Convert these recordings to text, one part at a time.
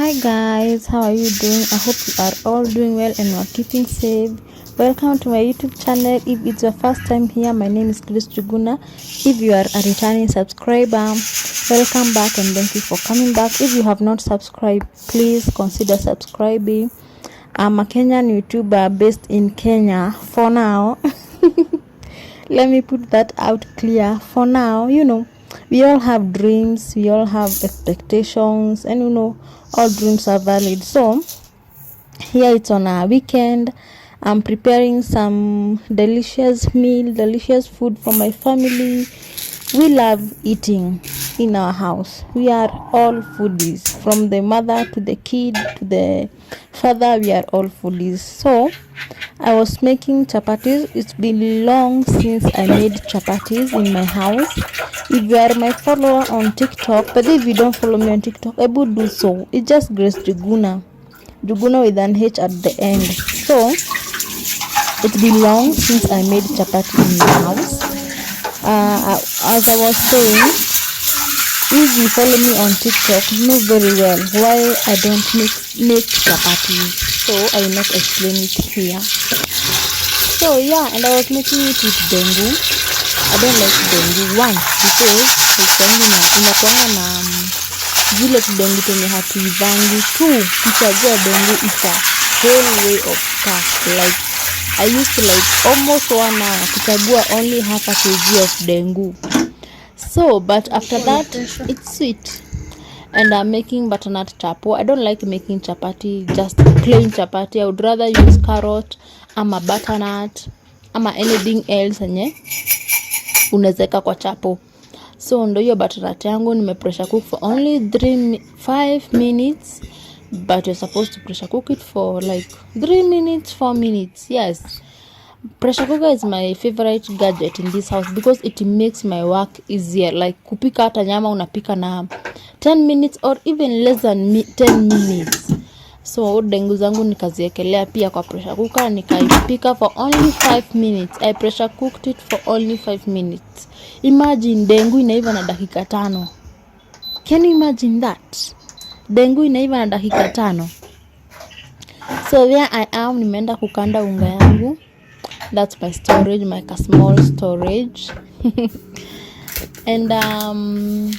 Hi guys, how are you doing? I hope you are all doing well and you are keeping safe. Welcome to my YouTube channel. If it's your first time here, my name is Grace Juguna. If you are a returning subscriber, welcome back and thank you for coming back. If you have not subscribed, please consider subscribing. I'm a Kenyan YouTuber based in Kenya for now. Let me put that out clear. For now, we all have dreams, we all have expectations, and all dreams are valid. So here it's on a weekend. I'm preparing some delicious food for my family. We love eating in our house. We are all foodies, from the mother to the kid to the father. We are all foodies. So I was making chapatis. It's been long since I made chapatis in my house. If you are my follower on TikTok, but if you don't follow me on TikTok, I would do so. It's just Grace Juguna with an H at the end. So it's been long since I made chapati in my house. As I was saying, if you follow me on TikTok, you know very well why I don't make chapatis. So I will not explain it here. So yeah, and I was making it with dengu. I don't like dengu. One, because inakuanga na zile kidengu tenye hatuivangi. Two, kuchagua dengu is a whole way of task. Like I used to almost 1 hour kuchagua only half a kg of dengu. So, but after that, it's sweet. And I'm making butternut chapo. I don't like making chapati, just plain chapati. I would rather use carrot, ama butternut, ama anything else enye unaweka kwa chapo. So ndo hiyo butternut yangu nime pressure cook for only 5 minutes, but you're supposed to pressure cook it for like 3 minutes, 4 minutes. Yes. Pressure cooker is my favorite gadget in this house because it makes my work easier. Like kupika hata nyama unapika na 10 minutes or even less than 10 minutes. So dengu zangu nikaziekelea pia kwa pressure cooker, nikaipika for only 5 minutes. I pressure cooked it for only 5 minutes. Imagine dengu inaiva na dakika 5. Can you imagine that? Dengu inaiva na dakika 5. So there I am, nimeenda kukanda unga yangu. That's my storage, my small storage. And I'm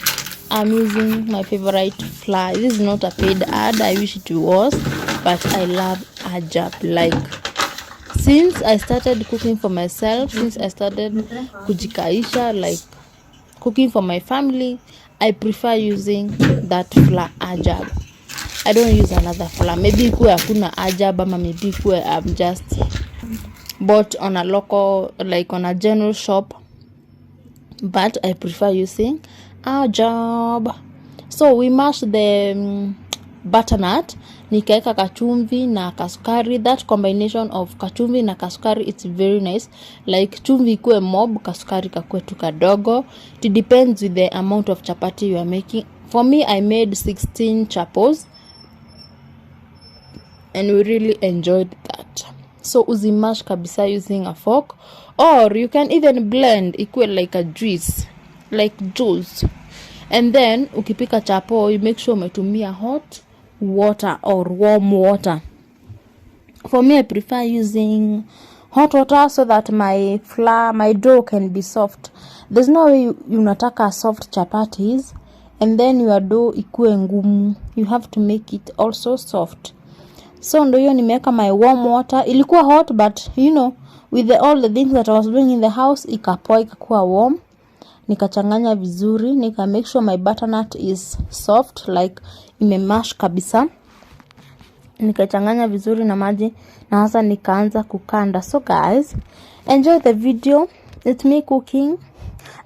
using my favorite flour. This is not a paid ad, I wish it was, but I love ajab. Like since I started cooking for myself, since I started kujikaisha, like cooking for my family, I prefer using that flour ajab. I don't use another flour. Maybe kuwe hakuna ajab, ama maybe kuwe I'm just bought on a local, like on a general shop, but I prefer using ajab. So we mash the butternut, nikaeka kachumvi na kasukari. That combination of kachumvi na kasukari, it's very nice. Like chumvi ikuwe mob, kasukari kakue tu kadogo. It depends with the amount of chapati you are making. For me, I made 16 chapos and we really enjoyed that. So uzimash kabisa using a fork, or you can even blend equal like a juice, and then ukipika chapo, you make sure umetumia hot water or warm water. For me, I prefer using hot water so that my dough can be soft. There's no way unataka soft chapatis and then your dough ikuwe ngumu. You have to make it also soft. So ndo hiyo nimeweka my warm water. Ilikuwa hot, but with all the things that I was doing in the house, ikapoa ikakuwa warm. Nikachanganya vizuri, nika make sure my butternut is soft, like imemash kabisa. Nikachanganya vizuri na maji na sasa nikaanza kukanda. So guys, enjoy the video. It's me cooking.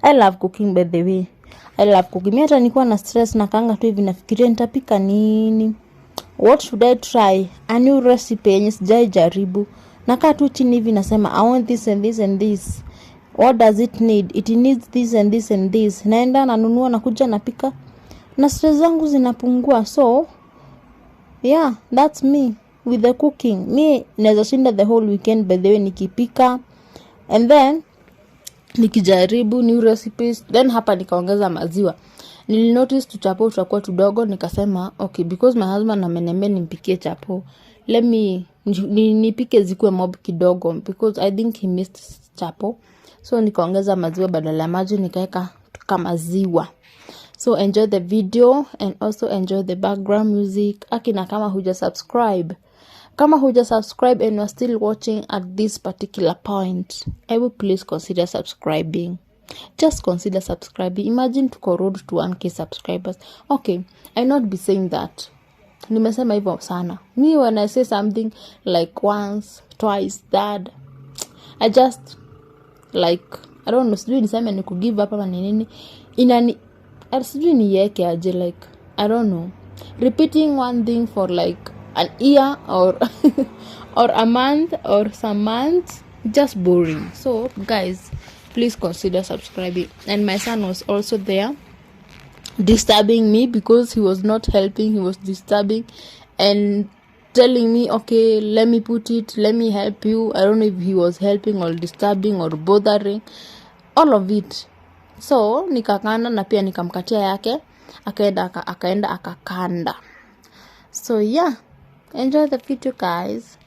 I love cooking, by the way. I love cooking. Mimi hata nilikuwa na stress na kanga tu hivi nafikiria nitapika nini. What should I try? A new recipe yenye sijai jaribu. Nakaa tu chini hivi nasema I want this and this and this. What does it need? It needs this and this and this. Naenda nanunua nakuja napika. Na stress zangu zinapungua. So yeah, that's me with the cooking. Me naweza shinda the whole weekend, by the way, nikipika. And then nikijaribu new recipes. Then hapa nikaongeza maziwa. Nilinotice tuchapo tutakuwa tudogo, nikasema okay, because my husband ameniambia nimpikie chapo, let me nipike zikuwe mob kidogo, because I think he missed chapo. So nikaongeza maziwa badala ya maji, nikaeka kama maziwa. So enjoy the video and also enjoy the background music. Akina kama huja subscribe and you're still watching at this particular point, I will please consider subscribing. Just consider subscribing. Imagine tuko road to 1k subscribers. Okay, I not be saying that. Nimesema hivyo sana. Me when I say something like once, twice, that, I just like, I don't know, sijui niseme ni kugive up ama ni nini. Inani, sijui niweke aje, like, I don't know. Repeating one thing for like an year or or a month or some months, just boring. So guys, please consider subscribing. And my son was also there disturbing me, because he was not helping, he was disturbing and telling me, okay, let me put it, let me help you. I don't know if he was helping or disturbing or bothering, all of it. So nikakanda na pia nikamkatia yake, akaenda akakanda. So yeah, enjoy the video guys.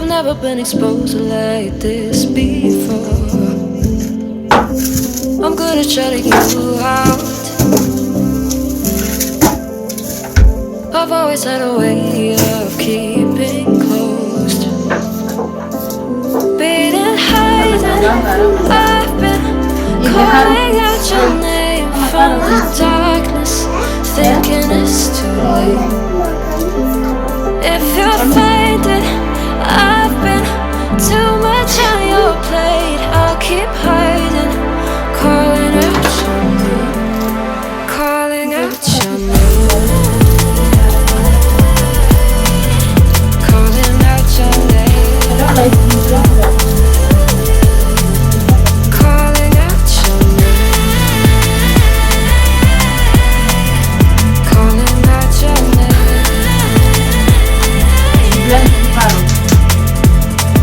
I've never been exposed like this before. I'm good at shutting you out. I've always had a way of keeping closed. Beating, hiding, I've been calling out your name from the darkness, thinking it's too late. If you're finding I've been too much on your plate, I'll keep hiding, calling out your name, calling out your name, calling out your name, calling out your name, calling out your name.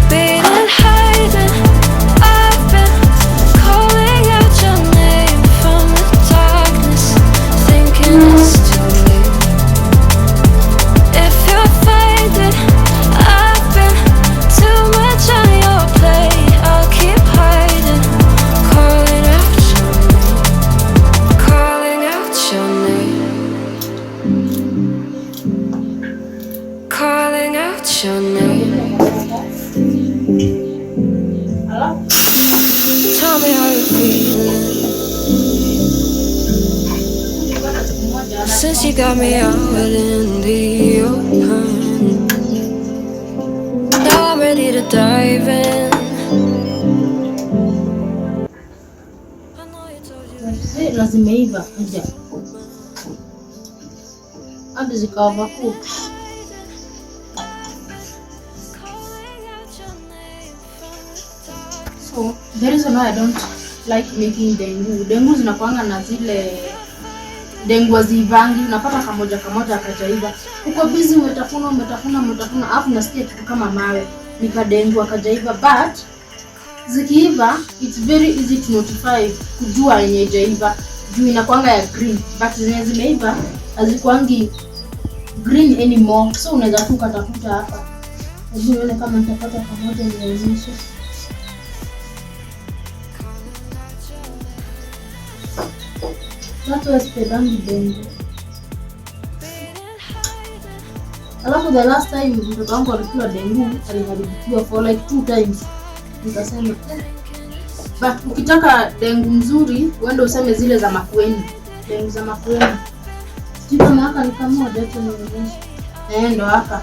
Beating, hiding, I've been calling out your name from the darkness, thinking it's too late. If you're finding I've been too much on your plate, I'll keep hiding, calling out your name, calling out your name, calling out your name. Tell me how you're feeling since you got me out in the open. Now I'm ready to dive in. I know you told you lazima iva aja hadi zikawa cook. So the reason why I don't like making dengu zinakuanga na zile dengu wazivangi, unapata kamoja akajaiva. Uko busy umetafuna afu nasikia kitu kama mawe nikadengu akajaiva, but zikiiva it's very easy to notify kujua yenye haijaiva juu inakuanga ya green, but zenye zimeiva hazikuangi green anymore. So unaweza tu kutafuta hapa. Hebu nione kama nitapata pamoja nionyeshe. That was pedangi dengu. Alafu the last time mtoto wangu alikula dengu aliharibikiwa for like 2 times. Nikasema but ukitaka dengu mzuri uende useme zile za Makueni. Dengu za Makueni. Sijui kama haka ni kama moja tu nionyeshe. Ndo haka.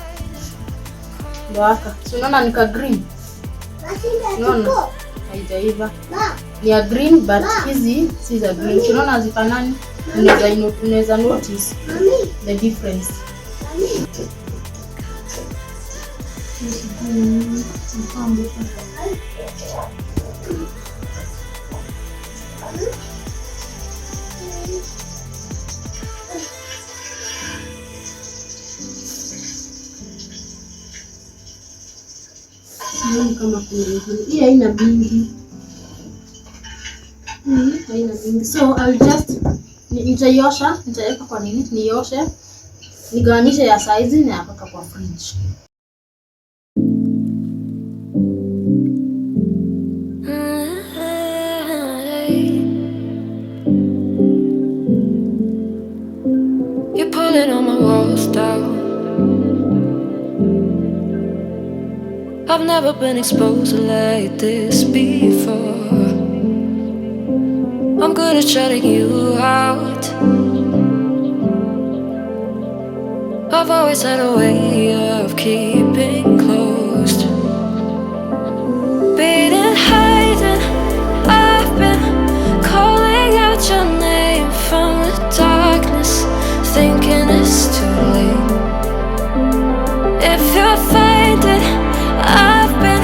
So unaona nika green. Unaona haijaiva. Ni a green but hizi si za green. Unaona hazifanani. Unaweza notice the difference. Sioni kama kuna hii haina mingi. Haina mingi. So I'll just nitaiosha, nitaweka kwa nini? Nioshe. Nigawanyishe ya size na yapaka kwa fridge. You're pulling on my walls down. I've never been exposed like this before. I'm good at shutting you out. I've always had a way of keeping closed. Beating, hiding, I've been calling out your name from the darkness, thinking it's too late. If you're finding I've been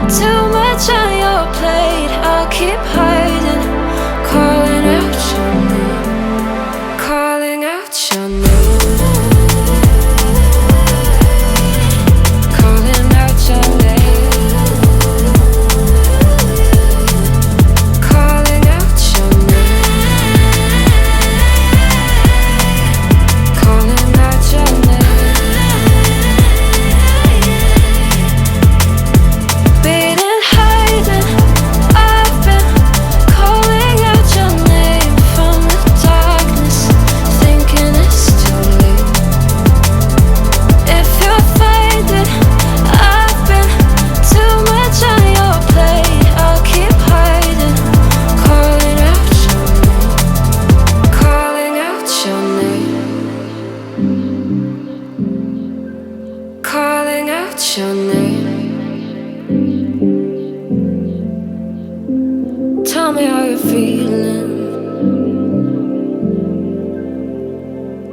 too much on your plate, I'll keep hiding, calling out your name, calling out your name.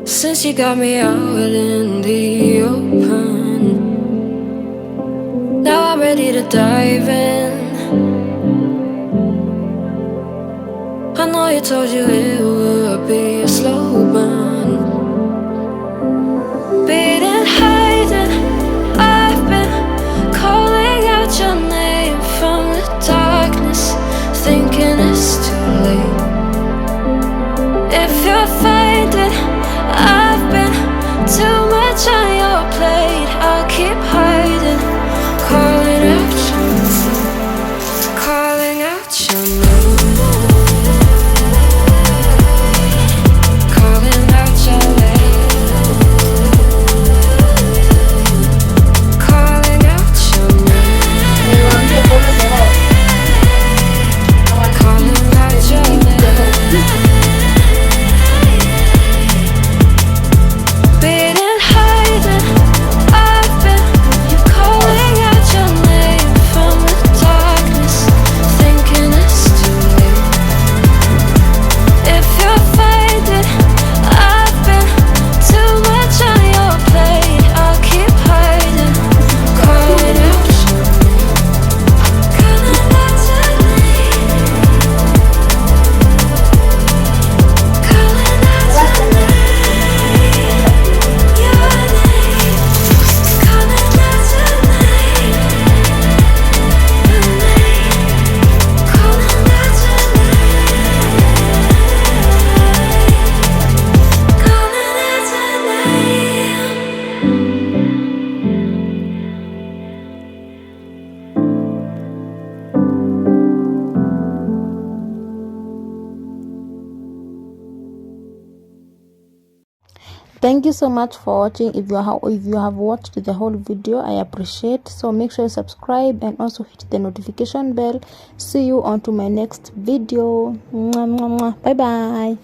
Since you got me out in the open, now I'm ready to dive in. I know you told you it would be a slow burn. Beating, hiding, I've been calling out your name from the darkness, thinking it's too late. If you're finding I've been too much on your plate, I'll keep hiding, calling out your name, calling out your name. Thank you so much for watching. If you have watched the whole video, I appreciate. So make sure you subscribe and also hit the notification bell. See you on to my next video. Bye bye.